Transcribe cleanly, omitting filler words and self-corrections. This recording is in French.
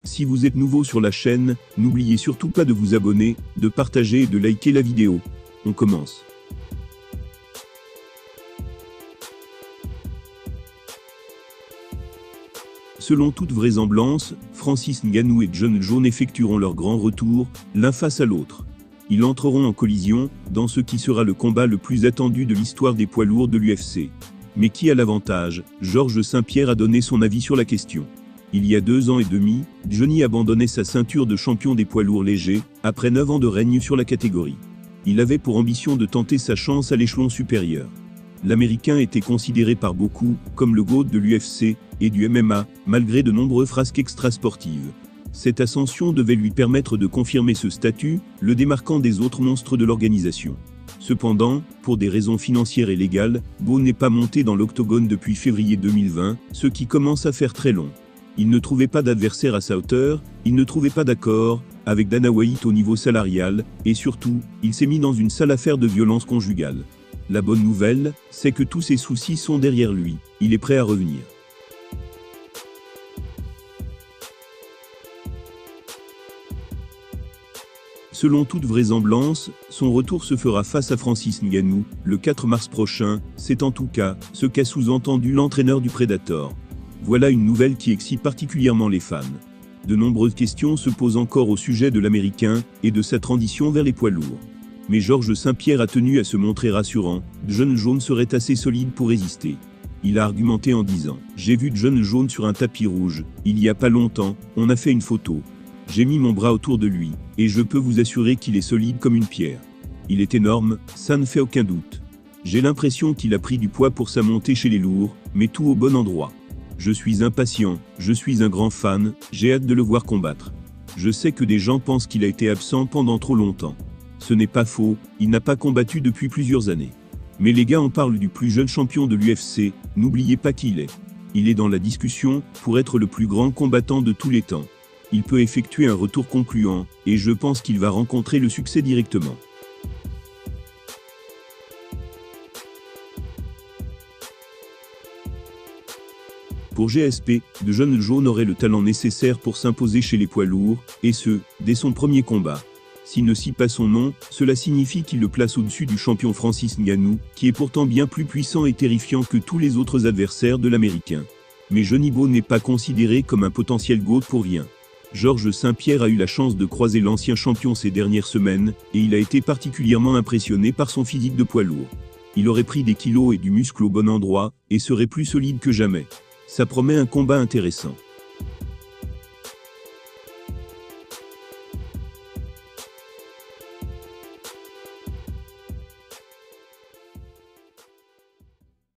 Si vous êtes nouveau sur la chaîne, n'oubliez surtout pas de vous abonner, de partager et de liker la vidéo. On commence. Selon toute vraisemblance, Francis Ngannou et Jon Jones effectueront leur grand retour, l'un face à l'autre. Ils entreront en collision, dans ce qui sera le combat le plus attendu de l'histoire des poids lourds de l'UFC. Mais qui a l'avantage? Georges St-Pierre a donné son avis sur la question. Il y a 2 ans et demi, Johnny abandonnait sa ceinture de champion des poids lourds légers, après 9 ans de règne sur la catégorie. Il avait pour ambition de tenter sa chance à l'échelon supérieur. L'Américain était considéré par beaucoup comme le GOAT de l'UFC et du MMA, malgré de nombreux frasques extrasportives. Cette ascension devait lui permettre de confirmer ce statut, le démarquant des autres monstres de l'organisation. Cependant, pour des raisons financières et légales, Beau n'est pas monté dans l'octogone depuis février 2020, ce qui commence à faire très long. Il ne trouvait pas d'adversaire à sa hauteur, il ne trouvait pas d'accord avec Dana White au niveau salarial, et surtout, il s'est mis dans une sale affaire de violence conjugale. La bonne nouvelle, c'est que tous ses soucis sont derrière lui, il est prêt à revenir. Selon toute vraisemblance, son retour se fera face à Francis Ngannou, le 4 mars prochain, c'est en tout cas ce qu'a sous-entendu l'entraîneur du Predator. Voilà une nouvelle qui excite particulièrement les fans. De nombreuses questions se posent encore au sujet de l'Américain et de sa transition vers les poids lourds. Mais Georges St-Pierre a tenu à se montrer rassurant, Jon Jones serait assez solide pour résister. Il a argumenté en disant « J'ai vu Jon Jones sur un tapis rouge, il y a pas longtemps, on a fait une photo. J'ai mis mon bras autour de lui, et je peux vous assurer qu'il est solide comme une pierre. Il est énorme, ça ne fait aucun doute. J'ai l'impression qu'il a pris du poids pour sa montée chez les lourds, mais tout au bon endroit. Je suis impatient, je suis un grand fan, j'ai hâte de le voir combattre. Je sais que des gens pensent qu'il a été absent pendant trop longtemps. Ce n'est pas faux, il n'a pas combattu depuis plusieurs années. Mais les gars en parlent du plus jeune champion de l'UFC, n'oubliez pas qui il est. Il est dans la discussion pour être le plus grand combattant de tous les temps. Il peut effectuer un retour concluant, et je pense qu'il va rencontrer le succès directement. Pour GSP, Jon Jones aurait le talent nécessaire pour s'imposer chez les poids lourds, et ce, dès son premier combat. S'il ne cite pas son nom, cela signifie qu'il le place au-dessus du champion Francis Ngannou, qui est pourtant bien plus puissant et terrifiant que tous les autres adversaires de l'Américain. Mais Johnny Beau n'est pas considéré comme un potentiel GOAT pour rien. Georges St-Pierre a eu la chance de croiser l'ancien champion ces dernières semaines, et il a été particulièrement impressionné par son physique de poids lourd. Il aurait pris des kilos et du muscle au bon endroit, et serait plus solide que jamais. Ça promet un combat intéressant.